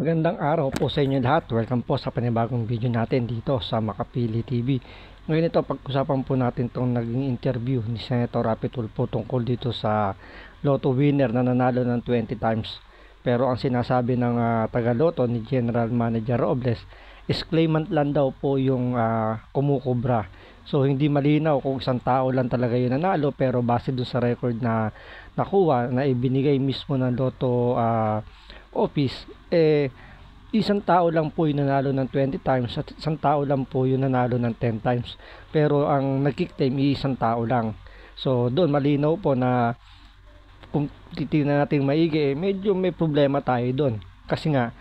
Magandang araw po sa inyo lahat. Welcome po sa panibagong video natin dito sa Makapili TV. Ngayon ito, pag-usapan po natin itong naging interview ni Senator Rapi Tulfo tungkol dito sa Lotto winner na nanalo ng 20 times. Pero ang sinasabi ng taga-Lotto ni General Manager Robles is claimant lang daw po yung kumukubra. So hindi malinaw kung isang tao lang talaga yung nanalo, pero base dun sa record na nakuha na ibinigay mismo ng Lotto office, isang tao lang po yung nanalo ng 20 times at isang tao lang po yung nanalo ng 10 times, pero ang nagkiklaim isang tao lang. So doon malinaw po na kung titingnan natin maigi, medyo may problema tayo doon, kasi nga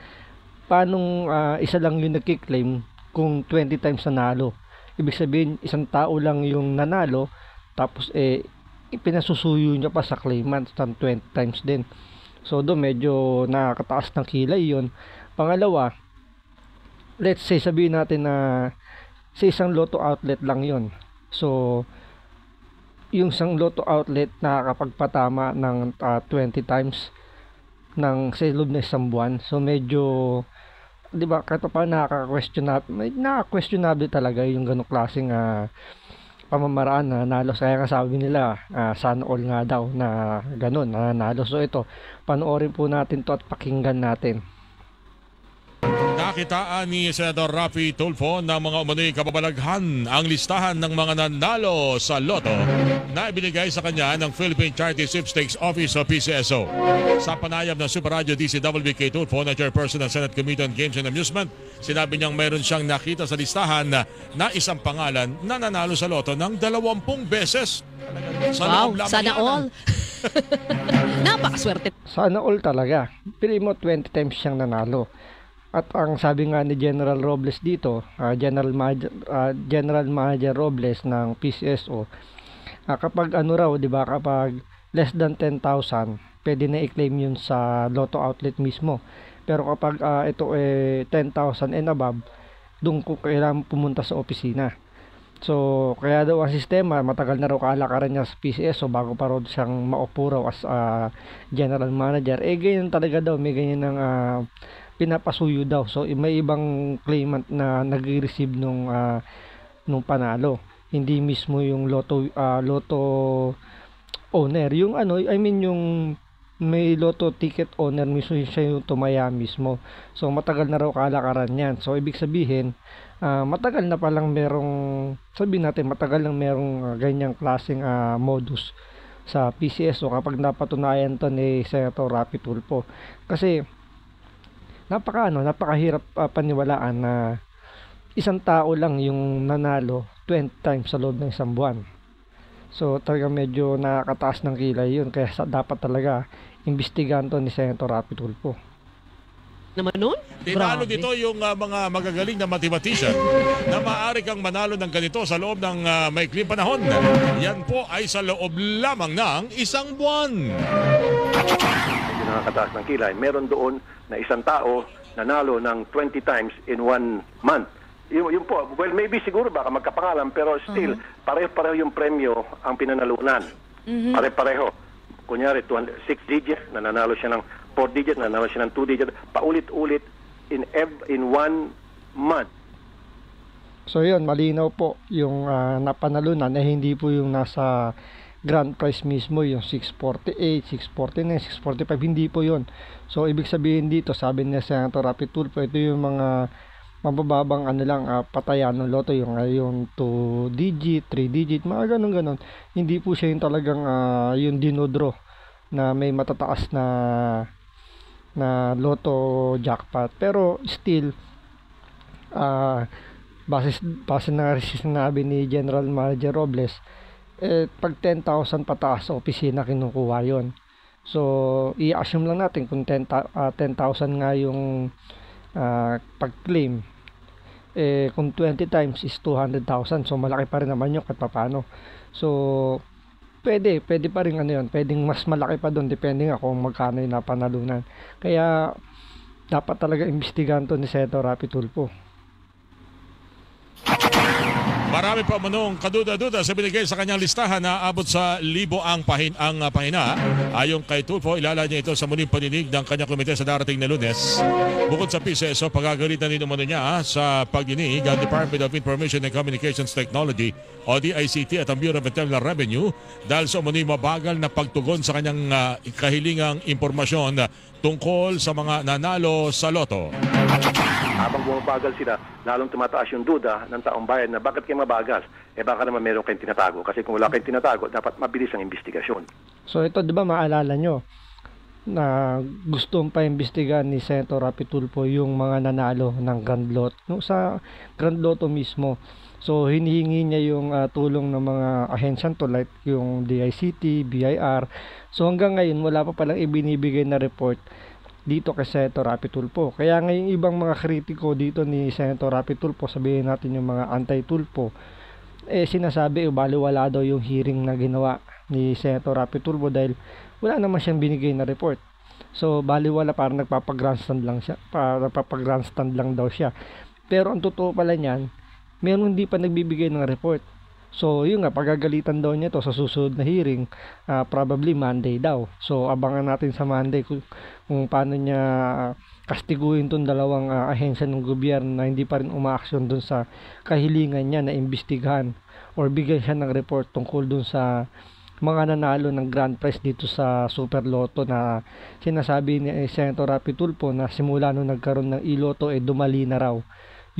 paanong isa lang yung nagkiklaim kung 20 times nanalo? Ibig sabihin isang tao lang yung nanalo, tapos ipinasusuyo niya pa sa claimant ng 20 times din. So doon medyo nakakataas ng kilay yun. Pangalawa, let's say sabihin natin na sa isang Lotto outlet lang yun. So yung isang Lotto outlet nakakapagpatama ng 20 times ng sa loob ng isang buwan. So medyo, di ba, kahit pa nakaka-questionable talaga yung ganong klaseng pamamaraan na nalo. Kaya nga sabi nila, sana all nga daw na ganun, na nalo. So ito, panoorin po natin to at pakinggan natin. Nakitaan ni Senator Rapi Tulfo na mga umano'y kababalaghan ang listahan ng mga nanalo sa Lotto na ibinigay sa kanya ng Philippine Charity Sweepstakes Office o PCSO. Sa panayam ng Super Radio DCWK Tulfo na chairperson ng Senate Committee on Games and Amusement, sinabi niyang mayroon siyang nakita sa listahan na isang pangalan na nanalo sa Lotto ng 20 beses. Wow, sana all. Napakaswerte. Sana all talaga. Pili mo 20 times siyang nanalo. At ang sabi nga ni General Robles dito, General Manager Robles ng PCSO, kapag ano raw, 'di ba, kapag less than 10,000, pwede na i-claim 'yun sa Lotto outlet mismo. Pero kapag ito 10,000 and above, doon ko kailangan pumunta sa opisina. So kaya daw ang sistema, matagal na raw kalakaran niya sa PCSO bago pa raw siyang maupo raw as General Manager. Ganyan talaga daw, may ganyan ng pinapasuyo daw. So may ibang claimant na nagre-receive nung panalo, hindi mismo yung Lotto owner, yung yung may Lotto ticket owner mismo, siya yung tumaya mismo. So matagal na raw kalakaran yan. So ibig sabihin, matagal na palang merong, sabihin natin matagal nang merong ganyang klaseng modus sa PCSO kapag napatunayan to ni Senator Rapi Tulfo. Kasi napakahirap paniwalaan na isang tao lang yung nanalo 20 times sa loob ng isang buwan. So talaga medyo nakakataas ng kilay yun, kaya dapat talaga imbestigahan to ni Senator Rapi Tulfo. Naman nun? Tinalo dito yung mga magagaling na mathematician na maaari kang manalo ng ganito sa loob ng maikling panahon. Yan po ay sa loob lamang ng isang buwan. Medyo nakakataas ng kilay. Meron doon na isang tao nanalo ng 20 times in 1 month. Yun po, well, maybe siguro baka magkapangalan, pero still, pareho-pareho yung premyo ang pinanalunan. Pare-pareho. Kunyari, 6 digit, nanalo siya ng 4 digit, nanalo siya ng 2 digit, paulit-ulit in 1 month. So yun, malinaw po yung napanalunan na hindi po yung nasa grand prize mismo, yung 648, 649, 645, hindi po yun. So ibig sabihin dito, sabi niya sa Senator Rapi Tulfo, ito yung mga mabababang patayan ng Lotto, yung 2 digit, 3 digit, mga ganun. Hindi po siya yung talagang yung dinodro na may matataas na Lotto jackpot. Pero still, base na sinabi ni General Manager Robles, pag 10,000 pataas sa opisina kinukuha yon. So i-assume lang natin kung 10,000 nga yung pag-claim, kung 20 times is 200,000, so malaki pa rin naman yun kahit paano. So pwede pa rin yun, pwedeng mas malaki pa doon, depende nga kung magkano yung napanalunan. Kaya dapat talaga imbestigahan to ni Senator Rapi Tulfo. Marami pa manong kaduda-duda sa binigay sa kanyang listahan na abot sa libo ang pahina. Ayon kay Tulfo, ilala niya ito sa muling paninig ng kanyang komite sa darating na Lunes. Bukod sa PCSO, pagagalitan din umano niya sa pagdinig ang Department of Information and Communications Technology o DICT at ang Bureau of Internal Revenue dahil sa umano'y mabagal na pagtugon sa kanyang kahilingang impormasyon tungkol sa mga nanalo sa loto. Habang bumabagal sila, lalong tumataas yung duda ng taong bayan na bakit kayo mabagal? Baka naman meron kayong tinatago. Kasi kung wala kayong tinatago, dapat mabilis ang investigasyon. So ito, di ba maalala nyo na gustong pa-imbestigahan ni Senator Rapi Tulfo yung mga nanalo ng Grand Lotto, no, sa Grand Lotto mismo. So hinihingi niya yung tulong ng mga ahensya to, like yung DICT, BIR. So hanggang ngayon wala pa palang ibinibigay na report dito kay Senator Rapi Tulfo. Kaya ngayon ibang mga kritiko dito ni Senator Rapi Tulfo, sabihin natin yung mga anti-Tulfo, sinasabi baliwala daw yung hearing na ginawa ni Senator Rapi Tulfo dahil wala naman siyang binigay na report. So baliwala, parang nagpapag-grandstand lang daw siya. Pero ang totoo pala niyan, meron hindi pa nagbibigay ng report. So yun nga, pagagalitan daw niya to sa susunod na hearing, probably Monday daw. So abangan natin sa Monday kung paano niya kastiguhin tong dalawang ahensya ng gobyerno na hindi pa rin umaaksyon dun sa kahilingan niya na imbestigahan or bigyan siya ng report tungkol dun sa mga nanalo ng grand prize dito sa Super Lotto na sinasabi ni Senator Rapi Tulfo na simula nung nagkaroon ng iLotto dumali na raw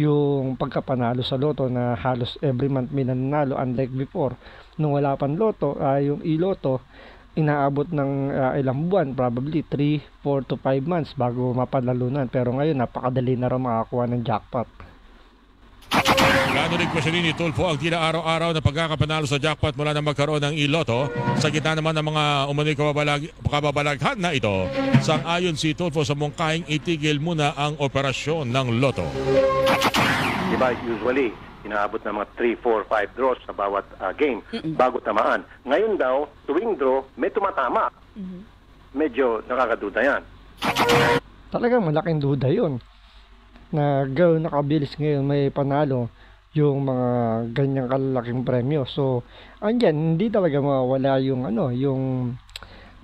yung pagkapanalo sa loto, na halos every month may nanalo, unlike before nung wala pang loto. Yung iLotto inaabot ng ilang buwan, probably 3, 4 to 5 months bago mapanalunan, pero ngayon napakadali na raw makakuha ng jackpot. Gano'n rin question ni Tulfo ang tila araw-araw na pagkakapanalo sa jackpot mula na magkaroon ng iLotto sa gitna naman ng mga umano'y kababalaghan na ito. Sang-ayon si Tulfo sa mungkahing itigil muna ang operasyon ng loto. Diba, usually, inaabot ng mga 3, 4, 5 draws sa bawat game bago tamaan. Ngayon daw, tuwing draw, may tumatama. Medyo nakakaduda yan. Talagang malaking duda yun na gano'n nakabilis ngayon may panalo yung mga ganyang kalalaking premyo. So andyan, hindi talaga mawawala yung yung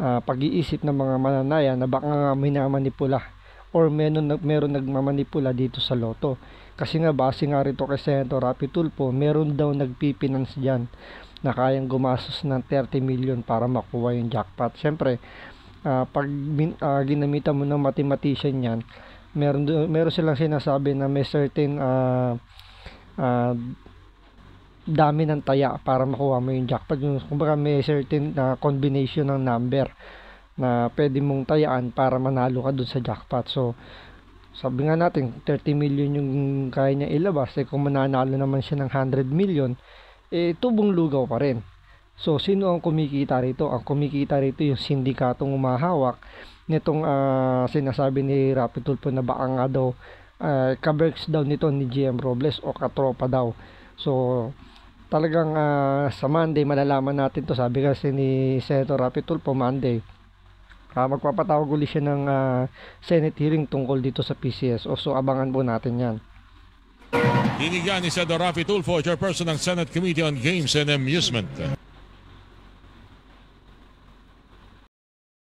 pag-iisip ng mga mananaya na baka minamanipula or meron nagmamanipula dito sa loto. Kasi nga base nga rito kay Senator Rapi Tulfo, meron daw nagpipinance dyan na kayang gumastos ng 30 million para makuha yung jackpot. Siyempre, pag ginamitan mo ng mathematician yan, meron silang sinasabi na may certain dami ng taya para makuha mo yung jackpot. Kumbaga may certain combination ng number na pwede mong tayaan para manalo ka dun sa jackpot. So sabi nga natin 30 million yung kaya niya ilabas, kung mananalo naman siya ng 100 million, tubong lugaw pa rin. So sino ang kumikita rito? Ang kumikita rito yung sindikatong umahawak nitong sinasabi ni Rapi Tulfo na baka nga daw kaberks daw nito ni GM Robles o katropa daw. So talagang sa Monday malalaman natin to. Sabi kasi ni Senator Rapi Tulfo, Monday magpapatawag ulit siya ng Senate hearing tungkol dito sa PCSO. So abangan po natin yan. Dinigyan ni Senator Rapi Tulfo, chairperson ng Senate Committee on Games and Amusement.